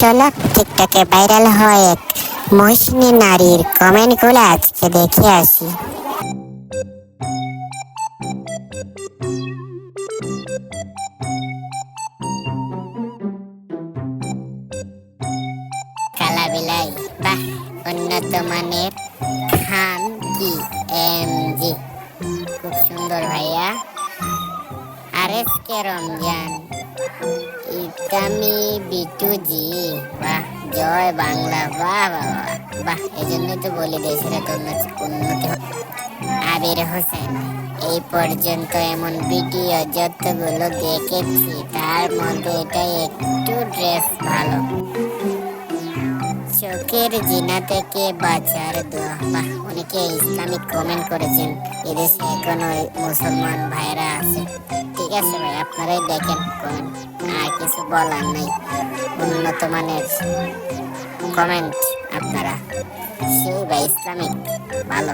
চলো টিকটকে ভাইরাল হয় এক মহিষিনী নারীর কমেন্টগুলো আজকে দেখে আসি। কালা বিলাই, বাহ, উন্নত মানের খান কি এমজি, খুব সুন্দর ভাইয়া। আরএসকে রমজান, ইটামি বিটুজি, বাহ, জয় বাংলা, বাহ বাবা বাহ। এই জন্যই তো বলি দেশের এত উন্নতি। আবির হোসেন, এই পর্যন্ত এমন ভিডিও যতগুলো দেখেছি তার মধ্যে এটাই একটু ড্রেস ভালো। চোখের জিনা থেকে বাঁচার দোয়া, বাহ। অনেকে ইসলামিক কমেন্ট করেছেন, এদেশে এখনো মুসলমান ভাইরা আছে। ঠিক আছে ভাই, আপনারাই দেখেন কমেন্ট, আর কিছু বলার নেই। উন্নত মানের কমেন্ট আপনারা, সেই ভাই ইসলামিক ভালো।